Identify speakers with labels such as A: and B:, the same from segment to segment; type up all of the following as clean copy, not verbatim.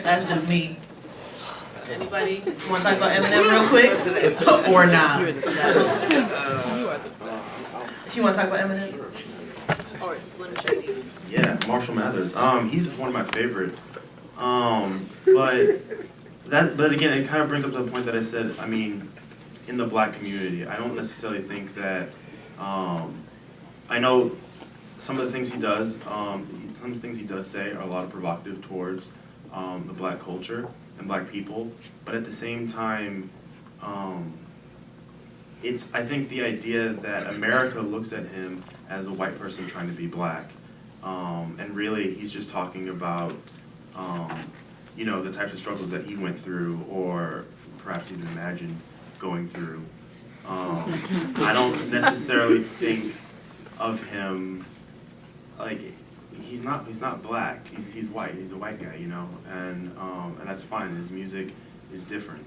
A: That's just me. Anybody want to talk about Eminem real quick? Or not? You want to talk about Eminem? Or Slim Shady?
B: Yeah, Marshall Mathers. He's one of my favorite. But again, it kind of brings up to the point that I said. I mean, in the black community, I don't necessarily think that. I know some of the things he does. Some of the things he does say are a lot of provocative towards the black culture and black people. But at the same time, I think the idea that America looks at him as a white person trying to be black, and really he's just talking about, you know, the types of struggles that he went through, or perhaps even imagined going through. I don't necessarily think of him like he's not black. He's white. He's a white guy, you know, and that's fine. His music is different.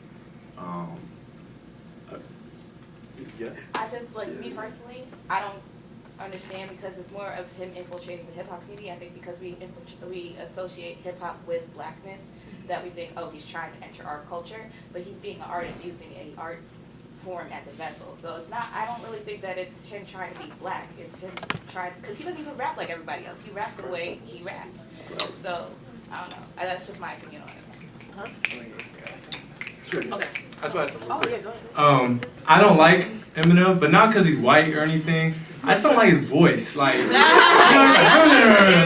B: Yeah.
C: I just, like, me personally, I don't understand, because it's more of him infiltrating the hip-hop community. I think because we associate hip-hop with blackness, that we think, oh, he's trying to enter our culture, but he's being an artist using an art form as a vessel. So it's not, I don't really think that it's him trying to be black. It's him trying, because he doesn't even rap like everybody else. He raps the way he raps. So, I don't know. That's just my opinion on it.
D: Huh?
E: Sure.
C: Okay.
E: That's why I said real quick.
C: Yeah, go ahead.
D: I don't like Eminem, but not because he's white or anything. I just don't like his voice. Like, you know,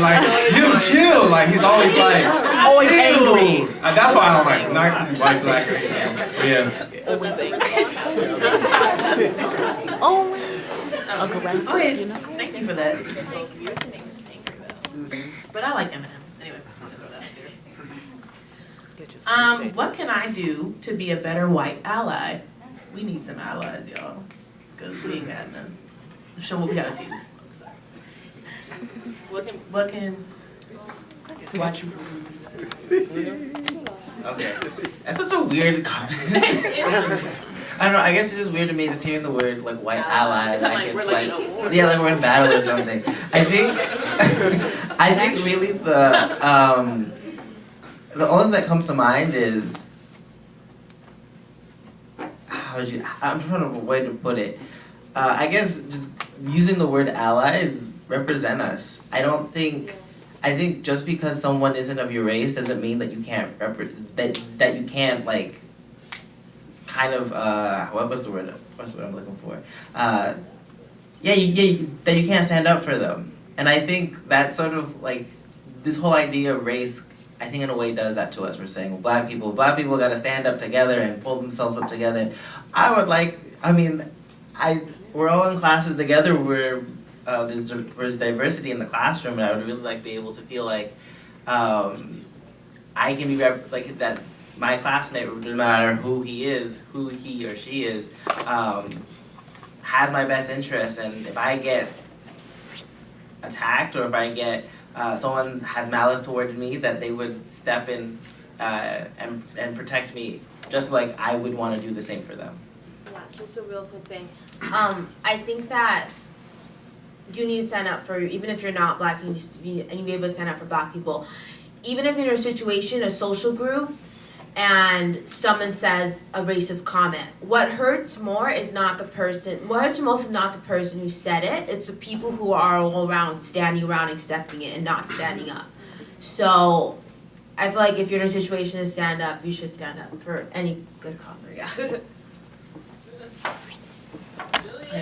D: like he'll chill. Like he's always like
A: Always angry.
D: That's why I don't like him. Not because he's white, black, or anything. But yeah.
A: Always angry.
F: Always.
A: Okay, thank you for that. But I like Eminem. Anyway, just want to throw that out there. What can I do to be a better white ally? We need some allies, y'all, because we ain't got none. Show what we got a few. I'm sorry. What can
F: Watch you.
G: Okay. That's such a weird comment. I don't know, I guess it's just weird to me just hearing the word like white ally. Like it's like, yeah, like we're in battle or something. I think really the only thing that comes to mind is I'm trying to a way to put it. I guess just using the word allies represent us. I think just because someone isn't of your race doesn't mean that you can't that you can't like kind of what's the word I'm looking for? That you can't stand up for them. And I think that sort of like this whole idea of race, I think in a way does that to us. We're saying, well, black people gotta stand up together and pull themselves up together. We're all in classes together where there's diversity in the classroom, and I would really like to be able to feel like I can be like that. My classmate, no matter who he or she is, has my best interest, and if I get attacked or if I get someone has malice towards me, that they would step in and protect me, just like I would want to do the same for them.
F: Yeah, just a real quick thing. I think that you need to stand up for, even if you're not black, you need to be able to stand up for black people. Even if you're in a situation, a social group, and someone says a racist comment, what hurts more is not the person, what hurts most is not the person who said it, it's the people who are all around, standing around, accepting it, and not standing up. So, I feel like if you're in a situation to stand up, you should stand up for any good cause, yeah.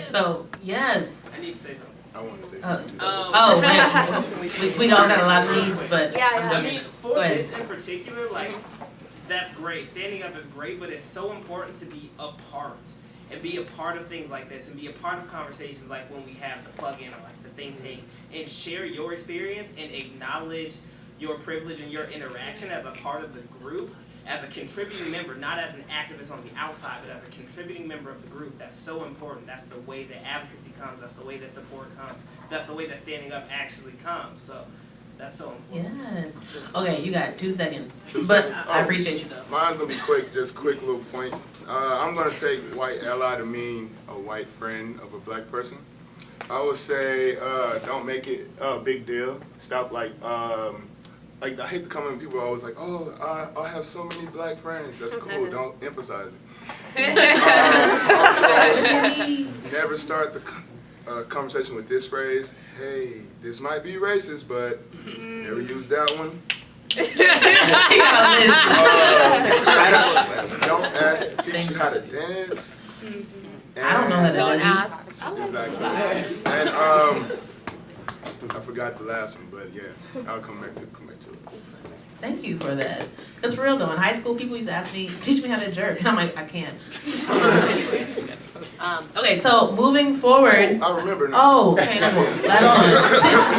A: So, yes.
E: I need to say something.
H: I want to say something too.
A: We all got a lot of needs, but
F: Yeah.
E: I mean, for this in particular, like, that's great. Standing up is great, but it's so important to be a part and be a part of things like this and be a part of conversations like when we have the plug-in or like the think tank and share your experience and acknowledge your privilege and your interaction as a part of the group, as a contributing member, not as an activist on the outside, but as a contributing member of the group. That's so important. That's the way that advocacy comes. That's the way that support comes. That's the way that standing up actually comes. So that's so important.
A: yes. Okay, you got 2 seconds, but I appreciate you though.
H: Mine's gonna be quick, just quick little points. I'm gonna take white ally to mean a white friend of a black person. I would say don't make it a big deal. Stop like like, I hate to come in, people are always like, oh, I have so many black friends. That's cool, don't emphasize it. Also, never start the conversation with this phrase, hey, this might be racist, but never use that one. Don't ask to teach you how to dance.
A: I don't know how to
F: Don't
A: dance.
F: ask.
H: Exactly. And I forgot the last one, but yeah, I'll come back to it.
A: Thank you for that. That's for real though. In high school, people used to ask me, teach me how to jerk. And I'm like, I can't. Okay, so moving forward.
H: I remember now.
A: Oh, okay, last one.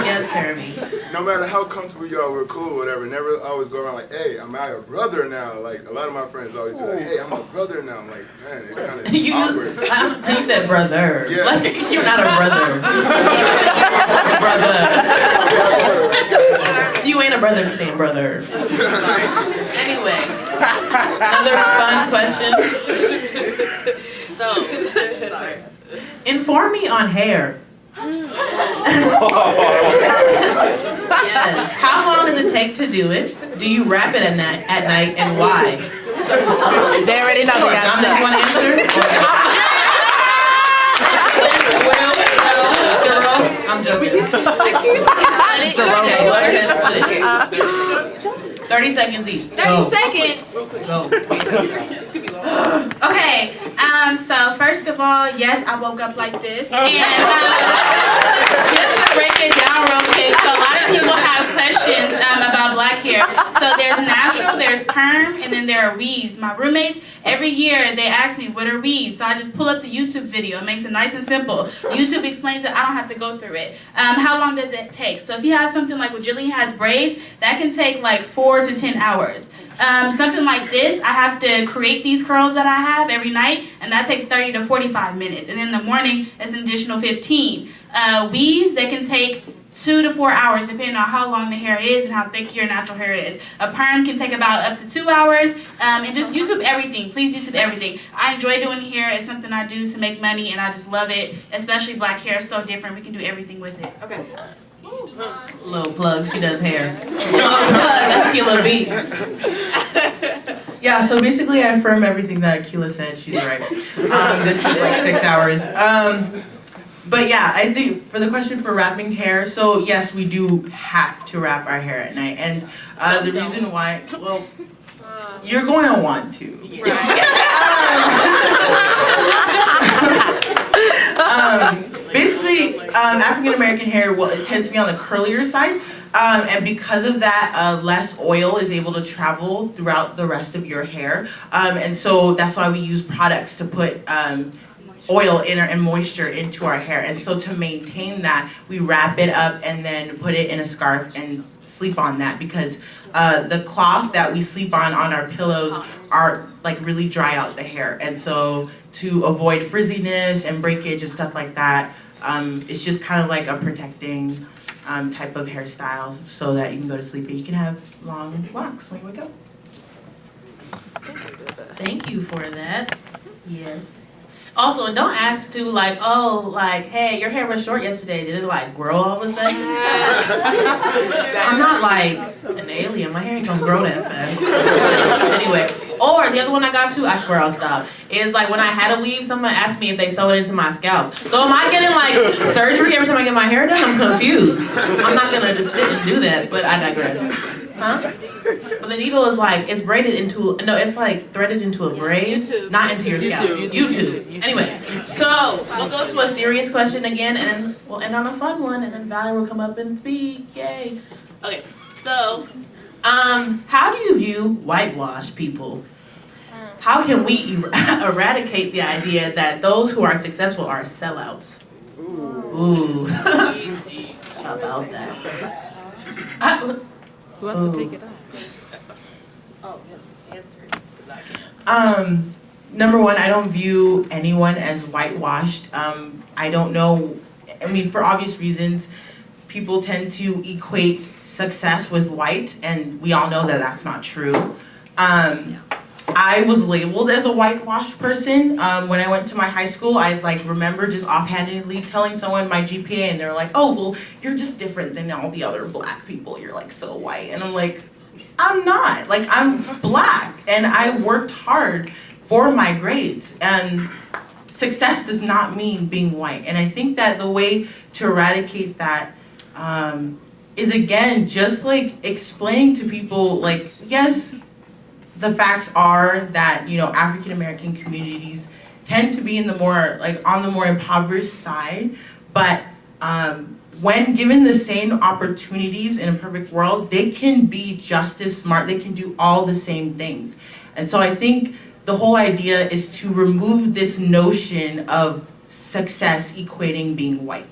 A: Yes, Jeremy.
H: No matter how comfortable y'all were, cool, whatever, never always go around like, hey, I'm your brother now. Like, a lot of my friends always say, like, hey, I'm a brother now. I'm like, man, it's kind of awkward.
A: You said brother.
H: Yeah.
A: Like, you're not a brother. Brother. You ain't a brother for saying brother. Anyway, another fun question. So, sorry. Inform me on hair. Yes. How long does it take to do it? Do you wrap it at night, and why?
I: They already know the answer.
A: Dominic, you want to answer? I'm joking. 30 seconds each.
J: 30 seconds.
A: Go.
J: Okay, so first of all, yes, I woke up like this. And just to break it down real quick, so a lot of people have questions about black hair. So there's natural, there's perm, and then there are weaves. My roommates, every year, they ask me, what are weaves? So I just pull up the YouTube video. It makes it nice and simple. YouTube explains it. I don't have to go through it. How long does it take? So if you have something like what Jillian has braids, that can take like 4 to 10 hours. Something like this, I have to create these curls that I have every night, and that takes 30 to 45 minutes. And in the morning, it's an additional 15. Weaves, they can take 2 to 4 hours, depending on how long the hair is and how thick your natural hair is. A perm can take about up to 2 hours. And just YouTube everything. Please YouTube everything. I enjoy doing hair. It's something I do to make money, and I just love it. Especially black hair is so different. We can do everything with it. Okay.
A: Little plug, she does hair. That's Kila B. Yeah, so basically I affirm everything that Kila said. She's right. This took like 6 hours. But yeah, I think for the question for wrapping hair, so yes, we do have to wrap our hair at night. And the reason why, well, you're going to want to. Basically, African American hair, well, it tends to be on the curlier side, and because of that, less oil is able to travel throughout the rest of your hair, and so that's why we use products to put oil and moisture into our hair. And so to maintain that, we wrap it up and then put it in a scarf and sleep on that, because the cloth that we sleep on our pillows are like really dry out the hair. And so to avoid frizziness and breakage and stuff like that, it's just kind of like a protecting type of hairstyle so that you can go to sleep and you can have long locks when you wake up. Thank you for that. Yes. Also, and don't ask to like, oh, like, hey, your hair was short yesterday. Did it like grow all of a sudden? I'm not like an alien. My hair ain't gonna grow that fast. Anyway, or the other one I got to, I swear I'll stop, is like when I had a weave, someone asked me if they sewed it into my scalp. So am I getting like surgery every time I get my hair done? I'm confused. I'm not gonna just sit and do that, but I digress. Huh? But the needle is like, it's braided into, no, it's like threaded into a braid, not into your scalp. YouTube. Anyway, so we'll go to a serious question again, and we'll end on a fun one, and then Valerie will come up and speak. Yay. Okay, so, how do you view whitewash people? How can we eradicate the idea that those who are successful are sellouts? Ooh. How about that?
I: Who wants to take it up?
A: Oh, yes, answer. Number one, I don't view anyone as whitewashed. I don't know, I mean, for obvious reasons, people tend to equate success with white, and we all know that that's not true.
K: I was labeled as a whitewashed person. When I went to my high school, I like remember just offhandedly telling someone my GPA, and they're like, "Oh, well, you're just different than all the other black people. You're like so white." And I'm like, I'm not. Like, I'm black, and I worked hard for my grades, and success does not mean being white. And I think that the way to eradicate that is, again, just like explaining to people, like, yes, the facts are that, you know, African American communities tend to be in the more, like, on the more impoverished side, but when given the same opportunities in a perfect world, they can be just as smart, they can do all the same things. And so I think the whole idea is to remove this notion of success equating being white.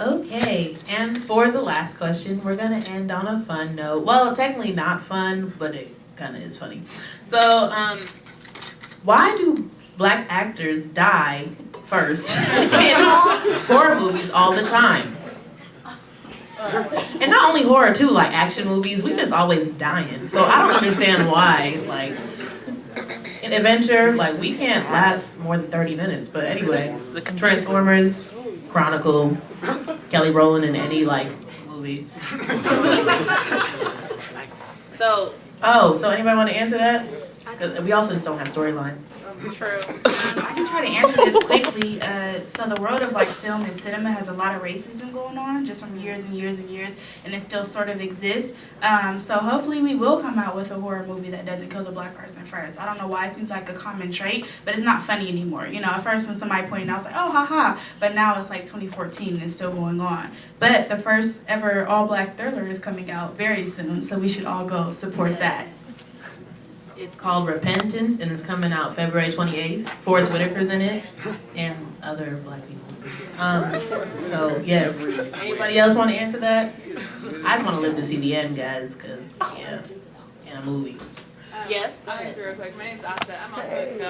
A: Okay, and for the last question, we're gonna end on a fun note. Well, technically not fun, but it kind of is funny. So, why do black actors die first in horror movies all the time? And not only horror too, like action movies, we just always dying. So I don't understand why, like, in adventure, like we can't last more than 30 minutes. But anyway, Transformers, Chronicle, Kelly Rowland in any like movie. So anybody want to answer that? 'Cause we also just don't have storylines.
J: True. I can try to answer this quickly. So the world of like film and cinema has a lot of racism going on just from years and years and years, and it still sort of exists. So hopefully we will come out with a horror movie that doesn't kill the black person first. I don't know why it seems like a common trait, but it's not funny anymore. You know, at first when somebody pointed out, I was like, oh, haha. But now it's like 2014 and it's still going on. But the first ever all-black thriller is coming out very soon, so we should all go support that.
A: It's called Repentance, and it's coming out February 28th. Forrest Whitaker's in it, and other black people. So, yes. Anybody else want to answer that? I just want to live to see the end, guys, because, yeah, in a movie.
J: Yes, I'll answer real quick. My name's Asha. I'm also a film